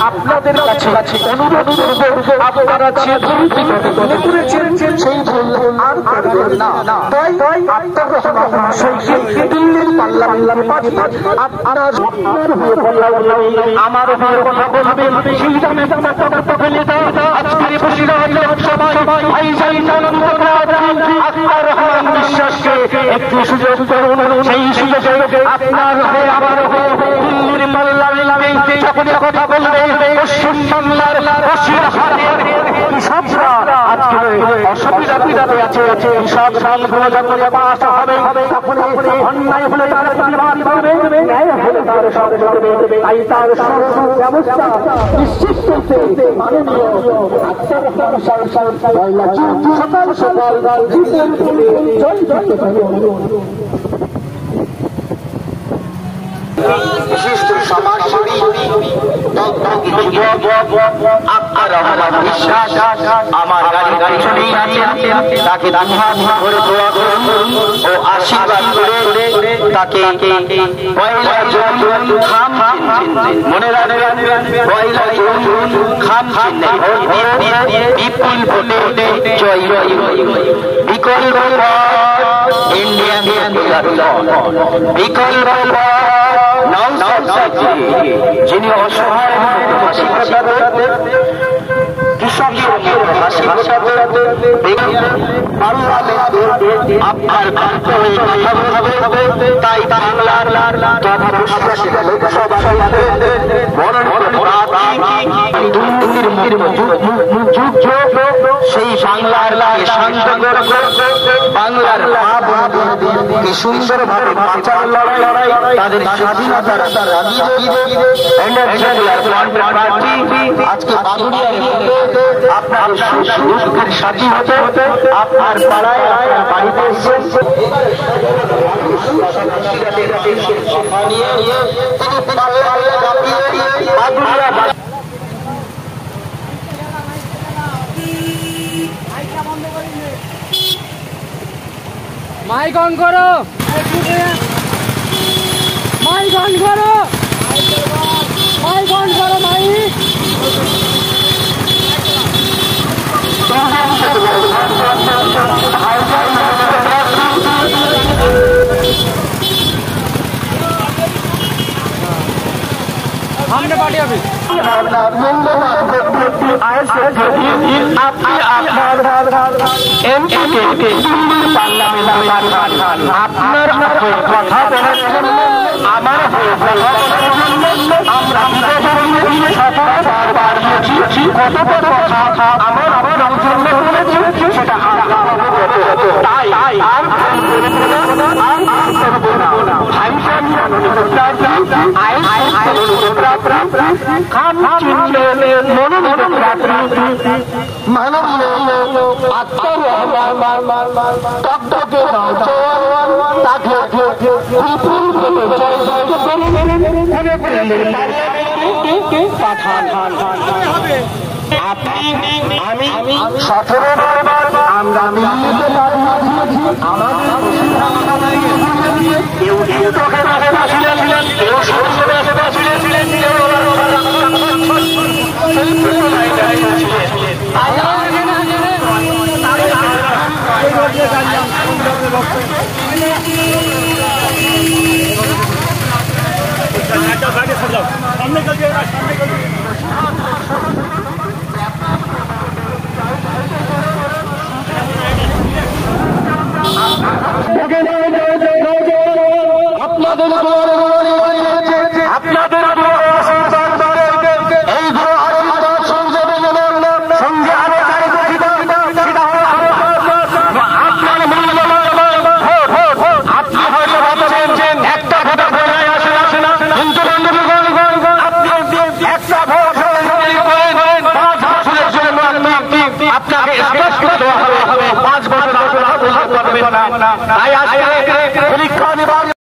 আপনাদের কাছে অনুরোধ করব, আপনারা যে ভুল করেছেন সেই ভুল আর করবেন না। তাই আত্মগ্রহণ সহিত দিল্লির পার্লামেন্টে আপনারা আমার হয়ে কথা বলবেন, সেই দামে ফেলে দাও। আজকের বসিরহাট লোকসভায় আক্তার রহমান বিশ্বাসকে একটু সুযোগ করুন। সেই সুযোগে আপনার হয়ে আবার দিল্লির পার্লামেন্টে যখন কথা বলবে পশ্চিম বাংলার বসিরহাটের কৃষকরা আজকে অসুবিধাতে আছে। কৃষক সালগুলো যখন পাস হবে তখন অন্যায় হলে তার প্রতিবাদ করবে, ন্যায় হলে তার সাথে করবে। তাই তার ব্যবস্থা নিশ্চিত করতে মাননীয় আক্তার রহমান সকাল সকাল জয় বিশিষ্ট সমাজসেবী আক্তার রহমান বিশ্বাস আমার গাড়ির পিছনেই আছেন। তাকে দুহাত ভরে দোয়া করুন ও আশীর্বাদ করে তাকে পয়লা জুন খাম মনে রাখবেন, পয়লা জুন খাম বিপুল ভোটে জয়। বিকল্প ইন্ডিয়ান বিকল্প যিনি অসহায় কৃষকের আপনার তাই বাংলার সেই বাংলার শান্ত বাংলার কি সুন্দরভাবে বাঁচার লড়াই, তাদের স্বাধীনতার আজকে আপনার সুখের সাথী হতে আপনার পাড়ায় বাড়িতে মাইক অন করো, মাইক অন করো, মাইক অন করো, মাইক। সামনে পার্টি হবে। আপনার কথা বলার জন্য আমার কত কথা আমার জন্য সেটা তাই আক্তার রহমান টকটকে তাকে পাঠান। আমি 17 আমরা মিলিতে কেউ চোখে ছিলেন, কেউ ছিলেন, কেউ আপনাকে